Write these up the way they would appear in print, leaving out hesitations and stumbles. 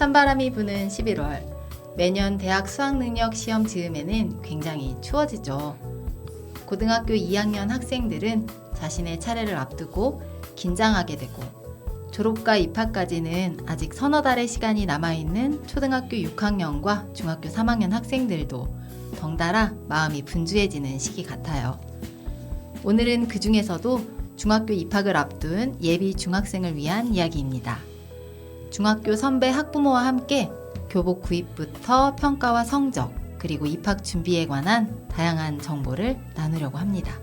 찬바람이 부는 11월. 매년 대학 수학능력 시험 즈음에는 굉장히 추워지죠. 고등학교 2학년 학생들은 자신의 차례를 앞두고 긴장하게 되고, 졸업과 입학까지는 아직 서너 달의 시간이 남아있는 초등학교 6학년과 중학교 3학년 학생들도 덩달아 마음이 분주해지는 시기 같아요. 오늘은 그 중에서도 중학교 입학을 앞둔 예비 중학생을 위한 이야기입니다. 중학교 선배 학부모와 함께 교복 구입부터 평가와 성적, 그리고 입학 준비에 관한 다양한 정보를 나누려고 합니다.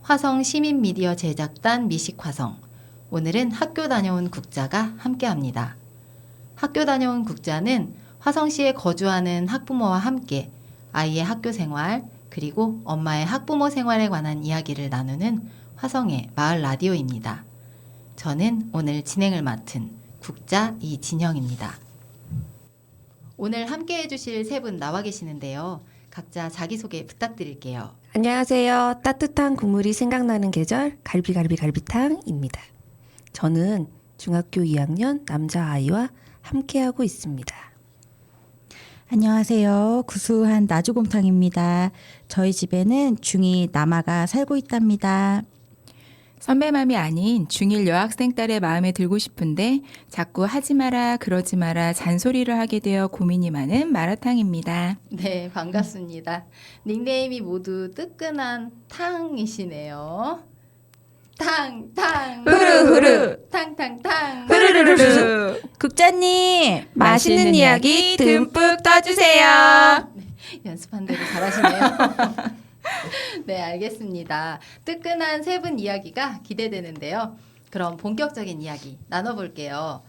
화성 시민미디어 제작단 미식화성. 오늘은 학교 다녀온 국자가 함께합니다. 학교 다녀온 국자는 화성시에 거주하는 학부모와 함께 아이의 학교 생활, 그리고 엄마의 학부모 생활에 관한 이야기를 나누는 화성의 마을 라디오입니다. 저는 오늘 진행을 맡은 국자 이진영입니다. 오늘 함께 해주실 세 분 나와 계시는데요. 각자 자기소개 부탁드릴게요. 안녕하세요. 따뜻한 국물이 생각나는 계절 갈비탕입니다. 저는 중학교 2학년 남자아이와 함께하고 있습니다. 안녕하세요. 구수한 나주곰탕입니다. 저희 집에는 중2 남아가 살고 있답니다. 선배맘이 아닌 중1 여학생 딸의 마음에 들고 싶은데 자꾸 하지 마라 그러지 마라 잔소리를 하게 되어 고민이 많은 마라탕입니다. 네, 반갑습니다. 닉네임이 모두 뜨끈한 탕이시네요. 탕 후루후루 탕탕탕 후루루루 국자님, 맛있는 이야기 듬뿍 떠주세요. 연습한 대로 잘하시네요. 네, 알겠습니다. 뜨끈한 세 분 이야기가 기대되는데요. 그럼 본격적인 이야기 나눠볼게요.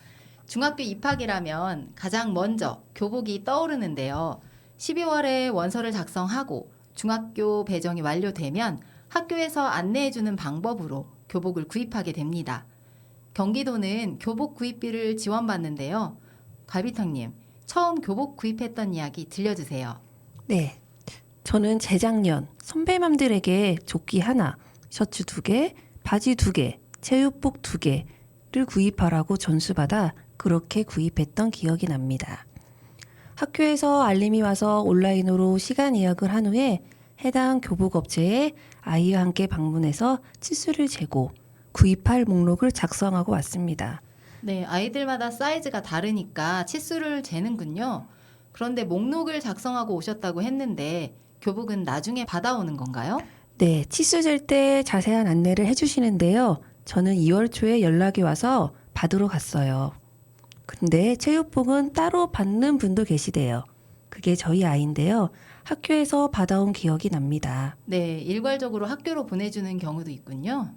중학교 입학이라면 가장 먼저 교복이 떠오르는데요. 12월에 원서를 작성하고 중학교 배정이 완료되면 학교에서 안내해주는 방법으로 교복을 구입하게 됩니다. 경기도는 교복 구입비를 지원받는데요. 갈비탕님, 처음 교복 구입했던 이야기 들려주세요. 네, 저는 재작년 선배맘들에게 조끼 하나, 셔츠 2개, 바지 2개, 체육복 2개를 구입하라고 전수받아 그렇게 구입했던 기억이 납니다. 학교에서 알림이 와서 온라인으로 시간 예약을 한 후에 해당 교복 업체에 아이와 함께 방문해서 치수를 재고 구입할 목록을 작성하고 왔습니다. 네, 아이들마다 사이즈가 다르니까 치수를 재는군요. 그런데 목록을 작성하고 오셨다고 했는데 교복은 나중에 받아오는 건가요? 네, 치수 잴 때 자세한 안내를 해주시는데요. 저는 2월 초에 연락이 와서 받으러 갔어요. 근데 체육복은 따로 받는 분도 계시대요. 그게 저희 아이인데요. 학교에서 받아온 기억이 납니다. 네, 일괄적으로 학교로 보내주는 경우도 있군요.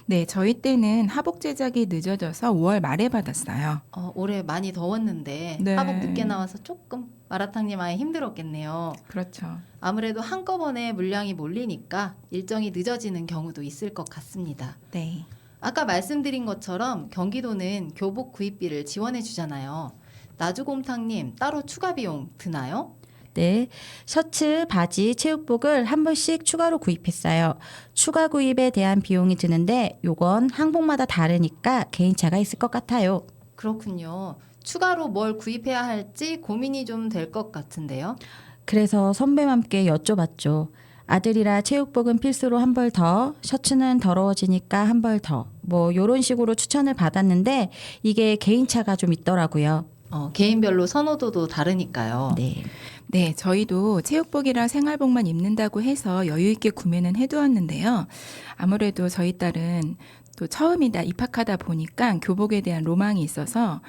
네, 저희 때는 하복 제작이 늦어져서 5월 말에 받았어요. 올해 많이 더웠는데 네. 하복 늦게 나와서 조금 마라탕님 아예 힘들었겠네요. 그렇죠. 아무래도 한꺼번에 물량이 몰리니까 일정이 늦어지는 경우도 있을 것 같습니다. 네. 아까 말씀드린 것처럼 경기도는 교복 구입비를 지원해 주잖아요. 나주곰탕님 따로 추가 비용 드나요? 네, 셔츠, 바지, 체육복을 한 벌씩 추가로 구입했어요. 추가 구입에 대한 비용이 드는데 요건 항복마다 다르니까 개인차가 있을 것 같아요. 그렇군요. 추가로 뭘 구입해야 할지 고민이 좀 될 것 같은데요. 그래서 선배맘께 여쭤봤죠. 아들이라 체육복은 필수로 한 벌 더, 셔츠는 더러워지니까 한 벌 더. 뭐 요런 식으로 추천을 받았는데 이게 개인차가 좀 있더라고요. 개인별로 선호도도 다르니까요. 네. 네, 저희도 체육복이랑 생활복만 입는다고 해서 여유 있게 구매는 해두었는데요. 아무래도 저희 딸은 또 처음이다 입학하다 보니까 교복에 대한 로망이 있어서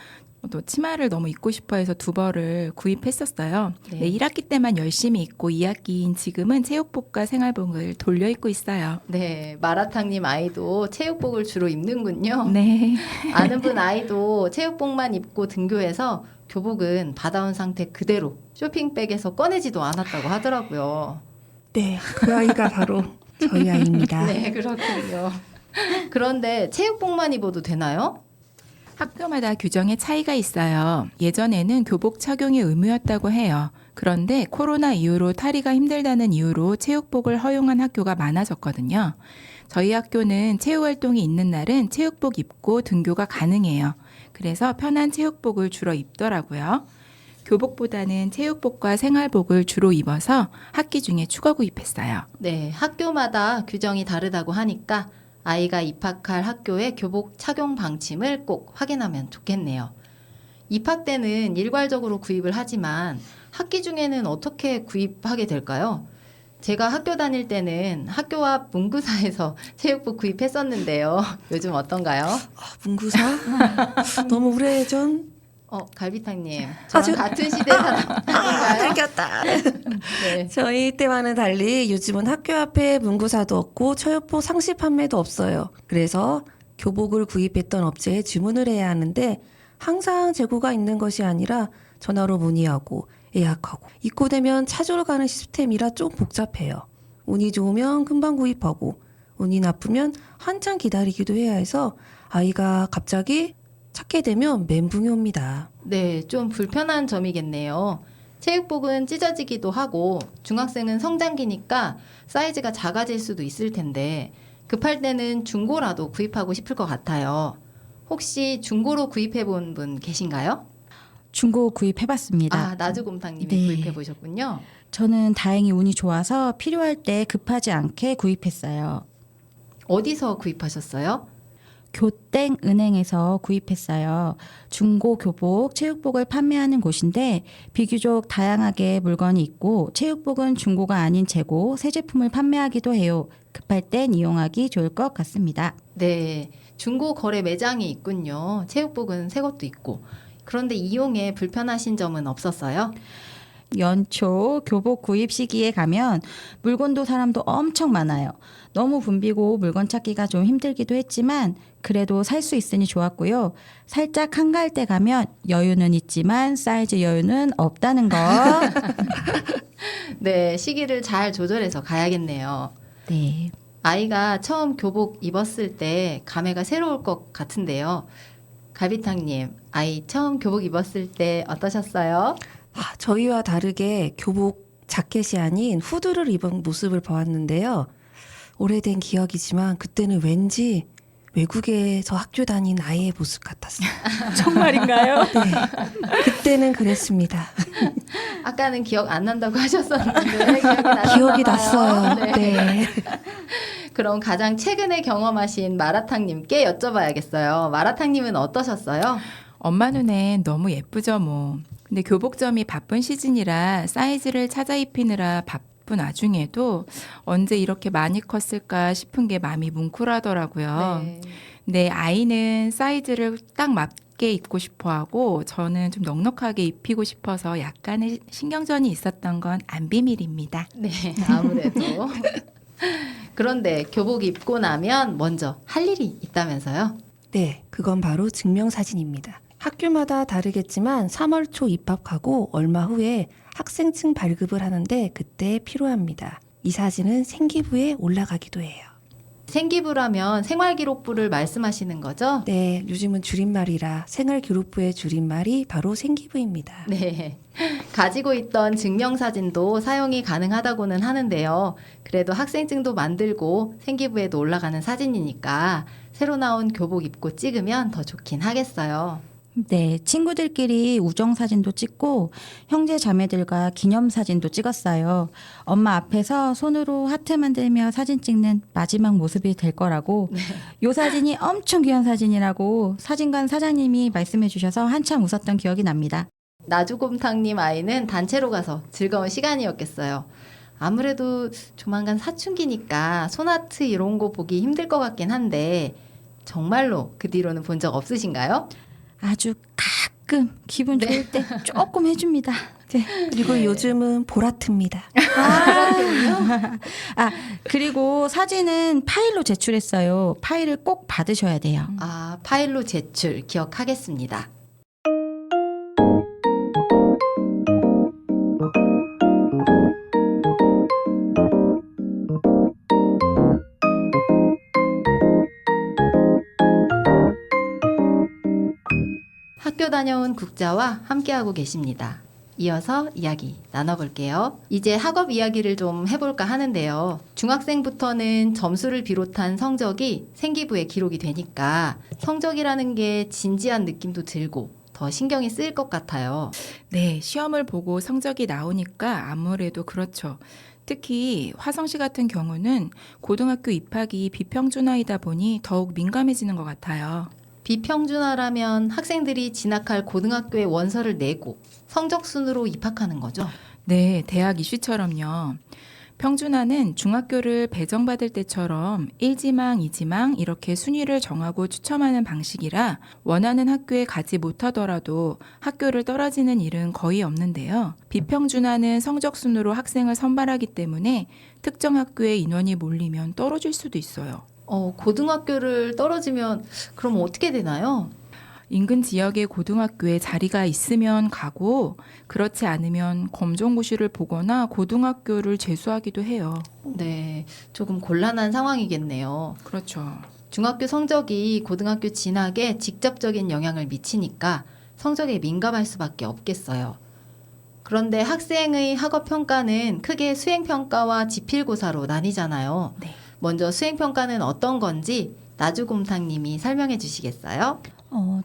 또 치마를 너무 입고 싶어 해서 2벌을 구입했었어요. 네. 네, 1학기 때만 열심히 입고 2학기인 지금은 체육복과 생활복을 돌려 입고 있어요. 네, 마라탕님 아이도 체육복을 주로 입는군요. 네. 아는 분 아이도 체육복만 입고 등교해서 교복은 받아온 상태 그대로 쇼핑백에서 꺼내지도 않았다고 하더라고요. 네, 그 아이가 바로 저희 아이입니다. 네, 그렇군요. 그런데 체육복만 입어도 되나요? 학교마다 규정에 차이가 있어요. 예전에는 교복 착용이 의무였다고 해요. 그런데 코로나 이후로 탈의가 힘들다는 이유로 체육복을 허용한 학교가 많아졌거든요. 저희 학교는 체육활동이 있는 날은 체육복 입고 등교가 가능해요. 그래서 편한 체육복을 주로 입더라고요. 교복보다는 체육복과 생활복을 주로 입어서 학기 중에 추가 구입했어요. 네, 학교마다 규정이 다르다고 하니까 아이가 입학할 학교의 교복 착용 방침을 꼭 확인하면 좋겠네요. 입학 때는 일괄적으로 구입을 하지만 학기 중에는 어떻게 구입하게 될까요? 제가 학교 다닐 때는 학교 앞 문구사에서 체육복 구입했었는데요. 요즘 어떤가요? 문구사? 너무 오래전? 갈비탕님, 저랑 저- 같은 시대 사람 아닌가요? 들켰다. 네. 저희 때와는 달리 요즘은 학교 앞에 문구사도 없고 체육복 상시 판매도 없어요. 그래서 교복을 구입했던 업체에 주문을 해야 하는데 항상 재고가 있는 것이 아니라 전화로 문의하고 예약하고 입고 되면 차주러 가는 시스템이라 좀 복잡해요. 운이 좋으면 금방 구입하고 운이 나쁘면 한참 기다리기도 해야 해서 아이가 갑자기 찾게 되면 멘붕이 옵니다. 네, 좀 불편한 점이겠네요. 체육복은 찢어지기도 하고 중학생은 성장기니까 사이즈가 작아질 수도 있을 텐데 급할 때는 중고라도 구입하고 싶을 것 같아요. 혹시 중고로 구입해 본 분 계신가요? 중고 구입해봤습니다. 아, 나주곰탕님이 네. 구입해 보셨군요. 저는 다행히 운이 좋아서 필요할 때 급하지 않게 구입했어요. 어디서 구입하셨어요? 교땡은행에서 구입했어요. 중고 교복, 체육복을 판매하는 곳인데 비교적 다양하게 물건이 있고 체육복은 중고가 아닌 재고, 새 제품을 판매하기도 해요. 급할 땐 이용하기 좋을 것 같습니다. 네, 중고 거래 매장이 있군요. 체육복은 새 것도 있고. 그런데 이용에 불편하신 점은 없었어요? 연초 교복 구입 시기에 가면 물건도 사람도 엄청 많아요. 너무 붐비고 물건 찾기가 좀 힘들기도 했지만 그래도 살 수 있으니 좋았고요. 살짝 한가할 때 가면 여유는 있지만 사이즈 여유는 없다는 거. 네, 시기를 잘 조절해서 가야겠네요. 네. 아이가 처음 교복 입었을 때 감회가 새로울 것 같은데요. 갈비탕님, 아이 처음 교복 입었을 때 어떠셨어요? 저희와 다르게 교복 자켓이 아닌 후드를 입은 모습을 보았는데요. 오래된 기억이지만 그때는 왠지 외국에서 학교 다닌 아이의 모습 같았어요. 정말인가요? 네, 그때는 그랬습니다. 아까는 기억 안 난다고 하셨었는데 기억이 났어요. 네. 네. 그럼 가장 최근에 경험하신 마라탕님께 여쭤봐야겠어요. 마라탕님은 어떠셨어요? 엄마 눈엔 너무 예쁘죠, 뭐. 근데 교복점이 바쁜 시즌이라 사이즈를 찾아 입히느라 바쁜 와중에도 언제 이렇게 많이 컸을까 싶은 게 마음이 뭉클하더라고요. 네. 근데 아이는 사이즈를 딱 맞게 입고 싶어 하고 저는 좀 넉넉하게 입히고 싶어서 약간의 신경전이 있었던 건 안 비밀입니다. 네, 아무래도. 그런데 교복 입고 나면 먼저 할 일이 있다면서요? 네, 그건 바로 증명사진입니다. 학교마다 다르겠지만 3월 초 입학하고 얼마 후에 학생증 발급을 하는데 그때 필요합니다. 이 사진은 생기부에 올라가기도 해요. 생기부라면 생활기록부를 말씀하시는 거죠? 네, 요즘은 줄임말이라 생활기록부의 줄임말이 바로 생기부입니다. 네. 가지고 있던 증명사진도 사용이 가능하다고는 하는데요. 그래도 학생증도 만들고 생기부에도 올라가는 사진이니까 새로 나온 교복 입고 찍으면 더 좋긴 하겠어요. 네, 친구들끼리 우정 사진도 찍고 형제 자매들과 기념 사진도 찍었어요. 엄마 앞에서 손으로 하트 만들며 사진 찍는 마지막 모습이 될 거라고. 요 사진이 엄청 귀한 사진이라고 사진관 사장님이 말씀해 주셔서 한참 웃었던 기억이 납니다. 나주곰탕님 아이는 단체로 가서 즐거운 시간이었겠어요. 아무래도 조만간 사춘기니까 손아트 이런 거 보기 힘들 것 같긴 한데 정말로 그 뒤로는 본 적 없으신가요? 아주 가끔 기분 네. 좋을 때 조금 해줍니다. 네. 그리고 요즘은 보라트입니다. 그리고 사진은 파일로 제출했어요. 파일을 꼭 받으셔야 돼요. 아, 파일로 제출 기억하겠습니다. 학교 다녀온 국자와 함께하고 계십니다. 이어서 이야기 나눠볼게요. 이제 학업 이야기를 좀 해볼까 하는데요. 중학생부터는 점수를 비롯한 성적이 생기부에 기록이 되니까 성적이라는 게 진지한 느낌도 들고 더 신경이 쓰일 것 같아요. 네, 시험을 보고 성적이 나오니까 아무래도 그렇죠. 특히 화성시 같은 경우는 고등학교 입학이 비평준화이다 보니 더욱 민감해지는 것 같아요. 비평준화라면 학생들이 진학할 고등학교에 원서를 내고 성적 순으로 입학하는 거죠. 네, 대학 이슈처럼요. 평준화는 중학교를 배정받을 때처럼 1지망, 2지망 이렇게 순위를 정하고 추첨하는 방식이라 원하는 학교에 가지 못하더라도 학교를 떨어지는 일은 거의 없는데요. 비평준화는 성적 순으로 학생을 선발하기 때문에 특정 학교에 인원이 몰리면 떨어질 수도 있어요. 고등학교를 떨어지면 그럼 어떻게 되나요? 인근 지역의 고등학교에 자리가 있으면 가고 그렇지 않으면 검정고시를 보거나 고등학교를 재수하기도 해요. 네, 조금 곤란한 상황이겠네요. 그렇죠. 중학교 성적이 고등학교 진학에 직접적인 영향을 미치니까 성적에 민감할 수밖에 없겠어요. 그런데 학생의 학업 평가는 크게 수행평가와 지필고사로 나뉘잖아요. 네. 먼저 수행평가는 어떤 건지 나주곰탕님이 설명해 주시겠어요?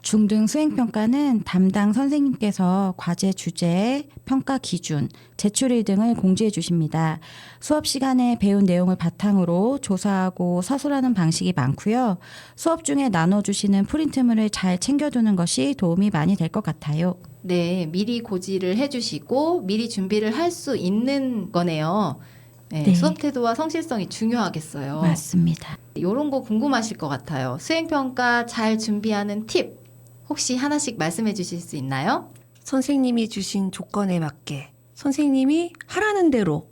중등 수행평가는 담당 선생님께서 과제 주제, 평가 기준, 제출일 등을 공지해 주십니다. 수업 시간에 배운 내용을 바탕으로 조사하고 서술하는 방식이 많고요. 수업 중에 나눠주시는 프린트물을 잘 챙겨두는 것이 도움이 많이 될 것 같아요. 네, 미리 고지를 해주시고 미리 준비를 할 수 있는 거네요. 네, 네. 수업 태도와 성실성이 중요하겠어요. 맞습니다. 이런 거 궁금하실 것 같아요. 수행평가 잘 준비하는 팁 혹시 하나씩 말씀해 주실 수 있나요? 선생님이 주신 조건에 맞게 선생님이 하라는 대로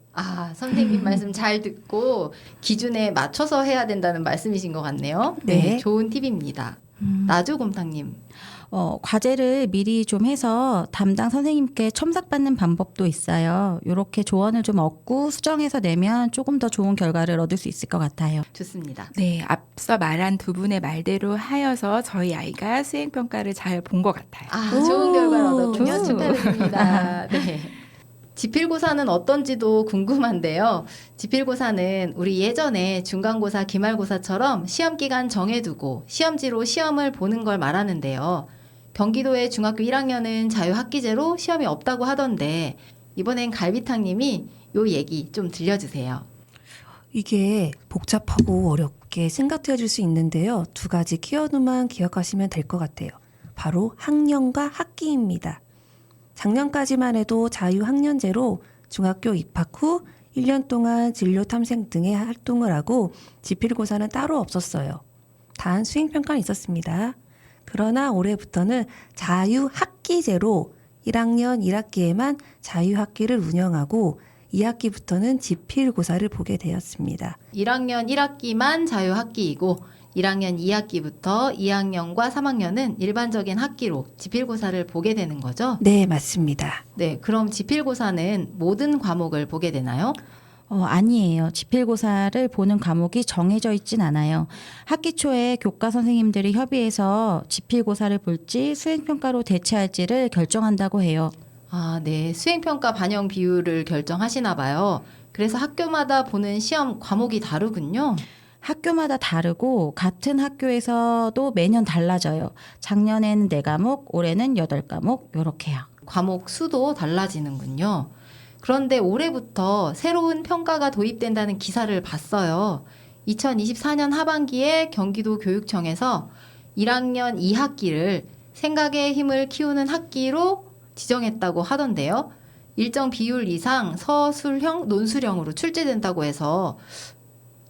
선생님 말씀 잘 듣고 기준에 맞춰서 해야 된다는 말씀이신 것 같네요. 네. 좋은 팁입니다. 나주곰탕님. 과제를 미리 좀 해서 담당 선생님께 첨삭받는 방법도 있어요. 이렇게 조언을 좀 얻고 수정해서 내면 조금 더 좋은 결과를 얻을 수 있을 것 같아요. 좋습니다. 네, 앞서 말한 두 분의 말대로 하여서 저희 아이가 수행평가를 잘 본 것 같아요. 좋은 결과를 얻었군요. 오. 축하드립니다. 네. 지필고사는 어떤지도 궁금한데요. 지필고사는 우리 예전에 중간고사, 기말고사처럼 시험기간 정해두고 시험지로 시험을 보는 걸 말하는데요. 경기도의 중학교 1학년은 자유학기제로 시험이 없다고 하던데 이번엔 갈비탕님이 요 얘기 좀 들려주세요. 이게 복잡하고 어렵게 생각되어질 수 있는데요. 두 가지 키워드만 기억하시면 될 것 같아요. 바로 학년과 학기입니다. 작년까지만 해도 자유학년제로 중학교 입학 후 1년 동안 진로 탐색 등의 활동을 하고 지필고사는 따로 없었어요. 단 수행평가는 있었습니다. 그러나 올해부터는 자유학기제로 1학년 1학기에만 자유학기를 운영하고 2학기부터는 지필고사를 보게 되었습니다. 1학년 1학기만 자유학기이고 1학년 2학기부터 2학년과 3학년은 일반적인 학기로 지필고사를 보게 되는 거죠? 네, 맞습니다. 네, 그럼 지필고사는 모든 과목을 보게 되나요? 아니에요. 지필고사를 보는 과목이 정해져 있진 않아요. 학기 초에 교과 선생님들이 협의해서 지필고사를 볼지 수행평가로 대체할지를 결정한다고 해요. 네. 수행평가 반영 비율을 결정하시나 봐요. 그래서 학교마다 보는 시험 과목이 다르군요. 학교마다 다르고 같은 학교에서도 매년 달라져요. 작년에는 4과목, 올해는 8과목 이렇게요. 과목 수도 달라지는군요. 그런데 올해부터 새로운 평가가 도입된다는 기사를 봤어요. 2024년 하반기에 경기도 교육청에서 1학년 2학기를 생각의 힘을 키우는 학기로 지정했다고 하던데요. 일정 비율 이상 서술형, 논술형으로 출제된다고 해서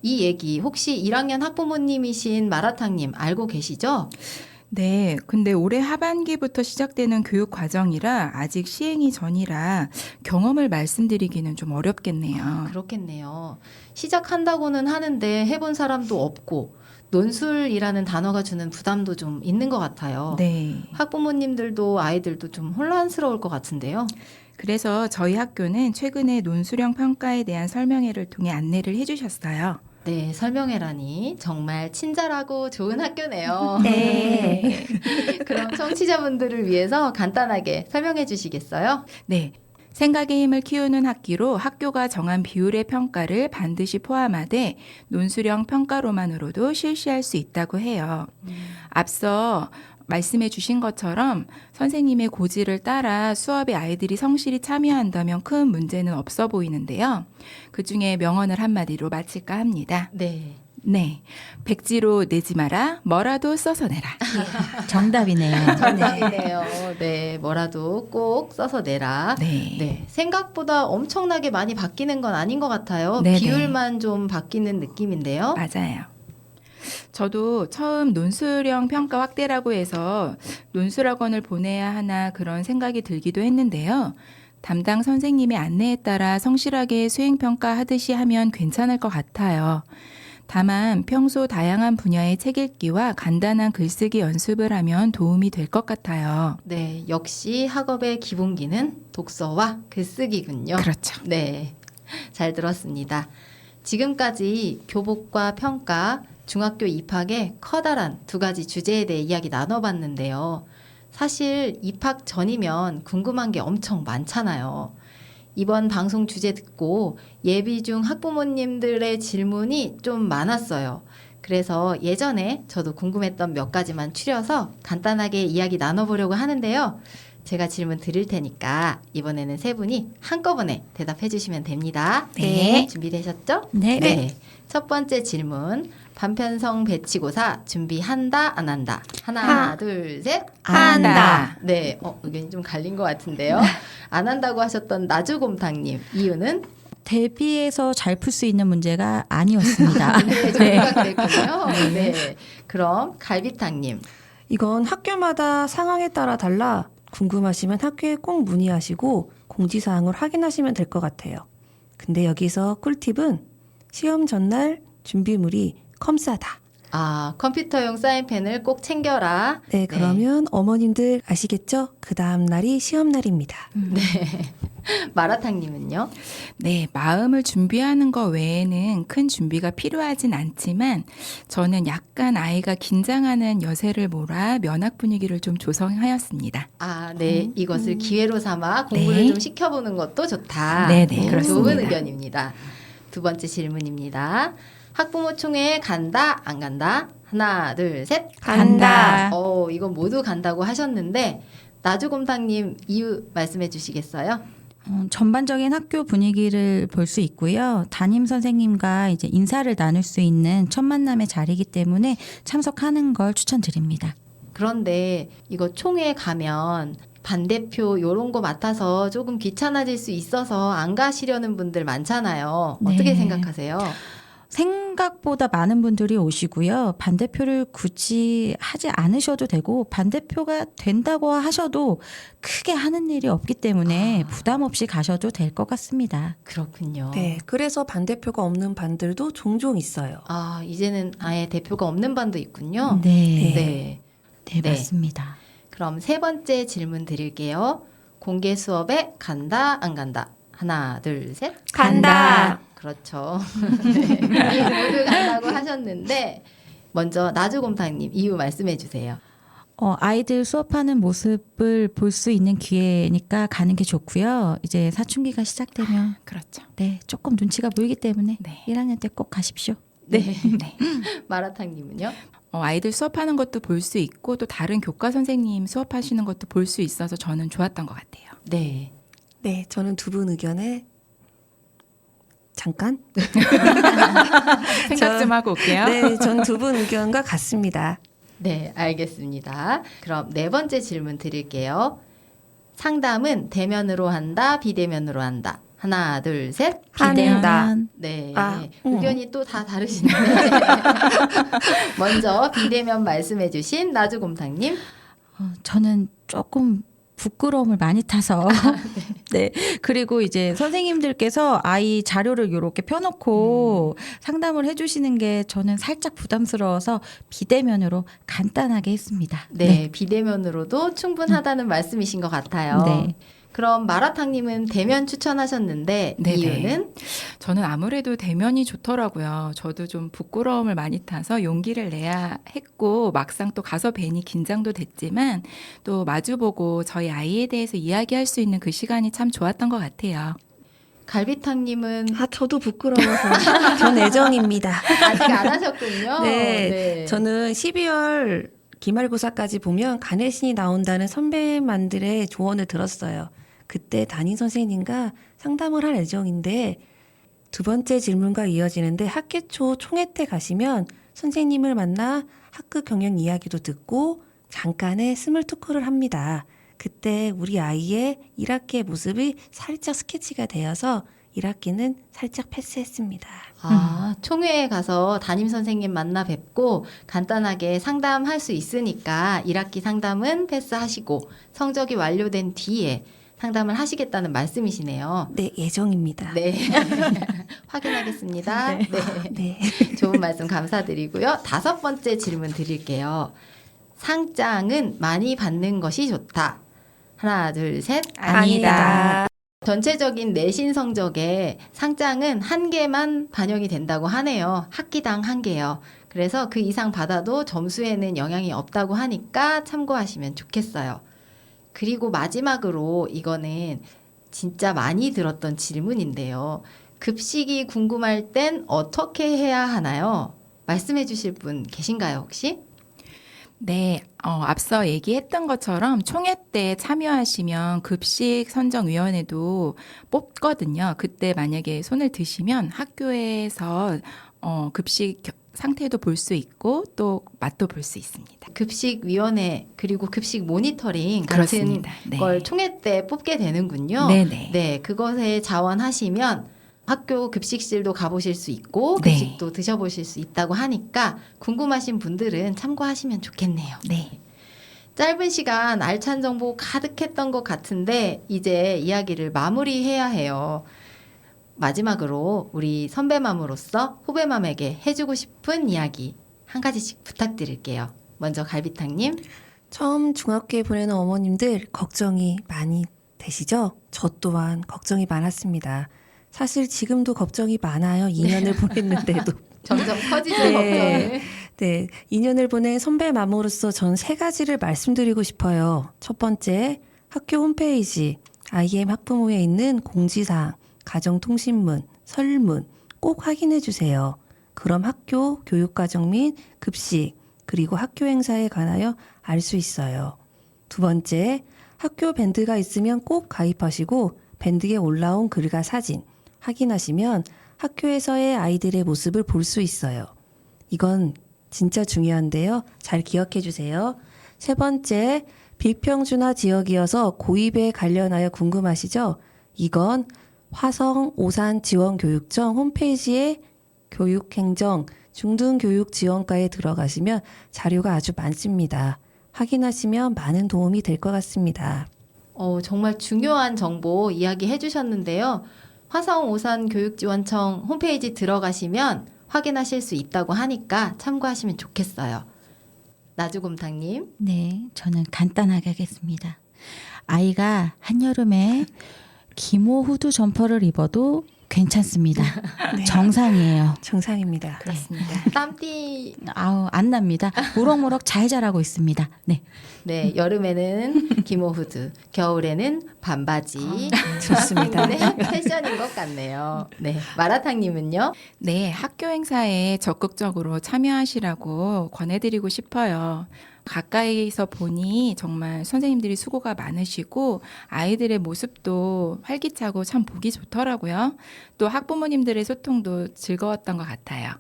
이 얘기 혹시 1학년 학부모님이신 마라탕님 알고 계시죠? 네, 근데 올해 하반기부터 시작되는 교육 과정이라 아직 시행이 전이라 경험을 말씀드리기는 좀 어렵겠네요. 그렇겠네요. 시작한다고는 하는데 해본 사람도 없고 논술이라는 단어가 주는 부담도 좀 있는 것 같아요. 네. 학부모님들도 아이들도 좀 혼란스러울 것 같은데요. 그래서 저희 학교는 최근에 논술형 평가에 대한 설명회를 통해 안내를 해주셨어요. 네, 설명회라니 정말 친절하고 좋은 학교네요. 네. 그럼 청취자분들을 위해서 간단하게 설명해 주시겠어요? 네. 생각의 힘을 키우는 학기로 학교가 정한 비율의 평가를 반드시 포함하되 논술형 평가로만으로도 실시할 수 있다고 해요. 앞서 말씀해 주신 것처럼 선생님의 고지를 따라 수업에 아이들이 성실히 참여한다면 큰 문제는 없어 보이는데요. 그중에 명언을 한마디로 마칠까 합니다. 네. 네. 백지로 내지 마라. 뭐라도 써서 내라. 정답이네요. 정답이네요. 네, 뭐라도 꼭 써서 내라. 네. 네, 생각보다 엄청나게 많이 바뀌는 건 아닌 것 같아요. 네네. 비율만 좀 바뀌는 느낌인데요. 맞아요. 저도 처음 논술형 평가 확대라고 해서 논술학원을 보내야 하나 그런 생각이 들기도 했는데요. 담당 선생님의 안내에 따라 성실하게 수행평가 하듯이 하면 괜찮을 것 같아요. 다만 평소 다양한 분야의 책 읽기와 간단한 글쓰기 연습을 하면 도움이 될 것 같아요. 네, 역시 학업의 기본기는 독서와 글쓰기군요. 그렇죠. 네, 잘 들었습니다. 지금까지 교복과 평가, 중학교 입학의 커다란 두 가지 주제에 대해 이야기 나눠봤는데요. 사실 입학 전이면 궁금한 게 엄청 많잖아요. 이번 방송 주제 듣고 예비 중 학부모님들의 질문이 좀 많았어요. 그래서 예전에 저도 궁금했던 몇 가지만 추려서 간단하게 이야기 나눠보려고 하는데요. 제가 질문 드릴 테니까 이번에는 세 분이 한꺼번에 대답해 주시면 됩니다. 네. 준비되셨죠? 네. 첫 번째 질문. 반편성 배치고사 준비한다, 안 한다? 하나, 둘, 셋. 한다. 네, 의견이 좀 갈린 것 같은데요. 안 한다고 하셨던 나주곰탕님, 이유는? 대비해서 잘 풀 수 있는 문제가 아니었습니다. 네, 정리가 그랬군요. 네. 그럼 갈비탕님. 이건 학교마다 상황에 따라 달라 궁금하시면 학교에 꼭 문의하시고 공지사항을 확인하시면 될 것 같아요. 근데 여기서 꿀팁은 시험 전날 준비물이 컴싸다. 아, 컴퓨터용 사인펜을 꼭 챙겨라. 네, 그러면 어머님들 아시겠죠? 그 다음 날이 시험 날입니다. 마라탕님은요? 네, 마음을 준비하는 것 외에는 큰 준비가 필요하진 않지만 저는 약간 아이가 긴장하는 여세를 몰아 면학 분위기를 좀 조성하였습니다. 아, 네. 이것을 기회로 삼아 공부를 네. 좀 시켜보는 것도 좋다. 네, 네, 그렇습니다. 좋은 의견입니다. 두 번째 질문입니다. 학부모 총회에 간다, 안 간다? 하나, 둘, 셋. 간다. 이건 모두 간다고 하셨는데 나주곰탕님 이유 말씀해 주시겠어요? 전반적인 학교 분위기를 볼 수 있고요. 담임 선생님과 이제 인사를 나눌 수 있는 첫 만남의 자리이기 때문에 참석하는 걸 추천드립니다. 그런데 이거 총회에 가면 반대표 요런 거 맡아서 조금 귀찮아질 수 있어서 안 가시려는 분들 많잖아요. 어떻게 네. 생각하세요? 생각보다 많은 분들이 오시고요. 반대표를 굳이 하지 않으셔도 되고 반대표가 된다고 하셔도 크게 하는 일이 없기 때문에 부담 없이 가셔도 될 것 같습니다. 그렇군요. 네, 그래서 반대표가 없는 반들도 종종 있어요. 아, 이제는 아예 대표가 없는 반도 있군요. 네. 네. 네, 네. 맞습니다. 그럼 세 번째 질문 드릴게요. 공개 수업에 간다, 안 간다? 하나, 둘, 셋. 간다. 그렇죠. 네. 모두 간다고 하셨는데 먼저 나주곰탕님 이유 말씀해 주세요. 아이들 수업하는 모습을 볼 수 있는 기회니까 가는 게 좋고요. 이제 사춘기가 시작되면 그렇죠. 네, 조금 눈치가 보이기 때문에 네. 1학년 때 꼭 가십시오. 네. 네. 마라탕님은요? 아이들 수업하는 것도 볼 수 있고 또 다른 교과 선생님 수업하시는 것도 볼 수 있어서 저는 좋았던 것 같아요. 네. 네, 저는 두 분 의견에 잠깐. 생각 좀 하고 올게요. 네, 전 두 분 의견과 같습니다. 네, 알겠습니다. 그럼 네 번째 질문 드릴게요. 상담은 대면으로 한다, 비대면으로 한다? 하나, 둘, 셋. 한다. 네. 어머. 의견이 또 다 다르신데. 먼저 비대면 말씀해 주신 나주곰탕님. 저는 조금 부끄러움을 많이 타서 네. 그리고 이제 선생님들께서 아이 자료를 이렇게 펴놓고 상담을 해주시는 게 저는 살짝 부담스러워서 비대면으로 간단하게 했습니다. 네, 비대면으로도 충분하다는 말씀이신 것 같아요. 네. 그럼 마라탕님은 대면 추천하셨는데 네네. 이유는? 저는 아무래도 대면이 좋더라고요. 저도 좀 부끄러움을 많이 타서 용기를 내야 했고 막상 또 가서 뵈니 긴장도 됐지만 또 마주보고 저희 아이에 대해서 이야기할 수 있는 그 시간이 참 좋았던 것 같아요. 갈비탕님은 아, 저도 부끄러워서. 전 애정입니다. 아직 안 하셨군요. 네, 저는 12월 기말고사까지 보면 가내신이 나온다는 선배만들의 조언을 들었어요. 그때 담임 선생님과 상담을 할 예정인데 두 번째 질문과 이어지는데 학기 초 총회 때 가시면 선생님을 만나 학급 경영 이야기도 듣고 잠깐의 스몰 토크를 합니다. 그때 우리 아이의 1학기의 모습이 살짝 스케치가 되어서 1학기는 살짝 패스했습니다. 총회에 가서 담임 선생님 만나 뵙고 간단하게 상담할 수 있으니까 1학기 상담은 패스하시고 성적이 완료된 뒤에 상담을 하시겠다는 말씀이시네요. 네, 예정입니다. 네. 확인하겠습니다. 네. 네. 좋은 말씀 감사드리고요. 5번째 질문 드릴게요. 상장은 많이 받는 것이 좋다. 하나, 둘, 셋. 아니다. 전체적인 내신 성적에 상장은 1개만 반영이 된다고 하네요. 학기당 1개요. 그래서 그 이상 받아도 점수에는 영향이 없다고 하니까 참고하시면 좋겠어요. 그리고 마지막으로 이거는 진짜 많이 들었던 질문인데요. 급식이 궁금할 땐 어떻게 해야 하나요? 말씀해 주실 분 계신가요, 혹시? 네, 앞서 얘기했던 것처럼 총회 때 참여하시면 급식 선정위원회도 뽑거든요. 그때 만약에 손을 드시면 학교에서 급식 상태도 볼 수 있고 또 맛도 볼 수 있습니다. 급식위원회 그리고 급식 모니터링 같은 그렇습니다. 네. 걸 총회 때 뽑게 되는군요. 네네. 네, 그것에 자원하시면 학교 급식실도 가보실 수 있고 네. 급식도 드셔보실 수 있다고 하니까 궁금하신 분들은 참고하시면 좋겠네요. 네. 짧은 시간 알찬 정보 가득했던 것 같은데 이제 이야기를 마무리해야 해요. 마지막으로 우리 선배맘으로서 후배맘에게 해주고 싶은 이야기 한 가지씩 부탁드릴게요. 먼저 갈비탕님. 처음 중학교에 보내는 어머님들 걱정이 많이 되시죠? 저 또한 걱정이 많았습니다. 사실 지금도 걱정이 많아요. 2년을 보냈는데도. 점점 커지죠, 네. 걱정을. 네, 2년을 보낸 선배 맘으로서 전 3가지를 말씀드리고 싶어요. 첫 번째, 학교 홈페이지, IM 학부모에 있는 공지사항, 가정통신문, 설문 꼭 확인해 주세요. 그럼 학교 교육과정 및 급식, 그리고 학교 행사에 관하여 알 수 있어요. 두 번째, 학교 밴드가 있으면 꼭 가입하시고 밴드에 올라온 글과 사진 확인하시면 학교에서의 아이들의 모습을 볼 수 있어요. 이건 진짜 중요한데요. 잘 기억해 주세요. 세 번째, 비평준화 지역이어서 고입에 관련하여 궁금하시죠? 이건 화성 오산지원교육청 홈페이지에 교육행정 중등교육지원과에 들어가시면 자료가 아주 많습니다. 확인하시면 많은 도움이 될 것 같습니다. 정말 중요한 정보 이야기해 주셨는데요. 화성 오산 교육지원청 홈페이지 들어가시면 확인하실 수 있다고 하니까 참고하시면 좋겠어요. 나주곰탕님. 네, 저는 간단하게 하겠습니다. 아이가 한여름에 기모 후드 점퍼를 입어도 괜찮습니다. 네. 정상이에요. 정상입니다. 그렇습니다. 땀띠. 아우, 안 납니다. 무럭무럭 잘 자라고 있습니다. 네. 네, 여름에는 기모 후드, 겨울에는 반바지. 좋습니다. 네, 패션인 것 같네요. 네, 마라탕님은요? 네, 학교 행사에 적극적으로 참여하시라고 권해드리고 싶어요. 가까이서 보니 정말 선생님들이 수고가 많으시고 아이들의 모습도 활기차고 참 보기 좋더라고요. 또 학부모님들의 소통도 즐거웠던 것 같아요.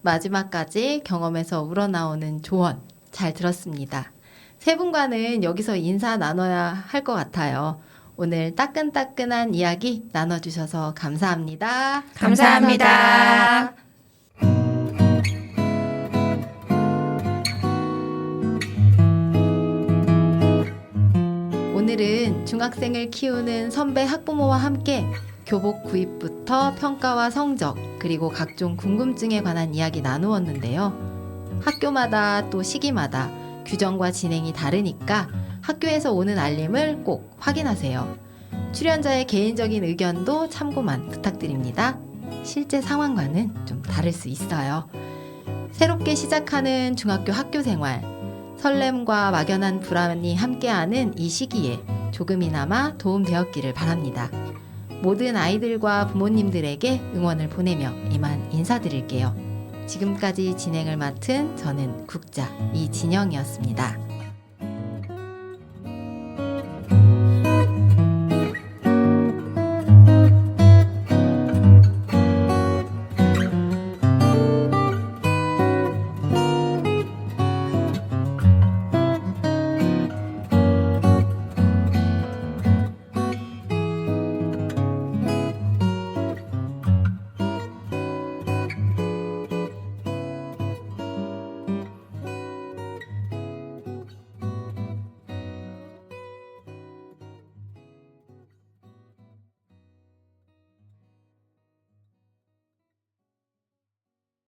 마지막까지 경험에서 우러나오는 조언 잘 들었습니다. 세 분과는 여기서 인사 나눠야 할 것 같아요. 오늘 따끈따끈한 이야기 나눠주셔서 감사합니다. 감사합니다. 오늘은 중학생을 키우는 선배 학부모와 함께 교복 구입부터 평가와 성적, 그리고 각종 궁금증에 관한 이야기 나누었는데요. 학교마다 또 시기마다 규정과 진행이 다르니까 학교에서 오는 알림을 꼭 확인하세요. 출연자의 개인적인 의견도 참고만 부탁드립니다. 실제 상황과는 좀 다를 수 있어요. 새롭게 시작하는 중학교 학교 생활, 설렘과 막연한 불안이 함께하는 이 시기에 조금이나마 도움되었기를 바랍니다. 모든 아이들과 부모님들에게 응원을 보내며 이만 인사드릴게요. 지금까지 진행을 맡은 저는 국자 이진영이었습니다.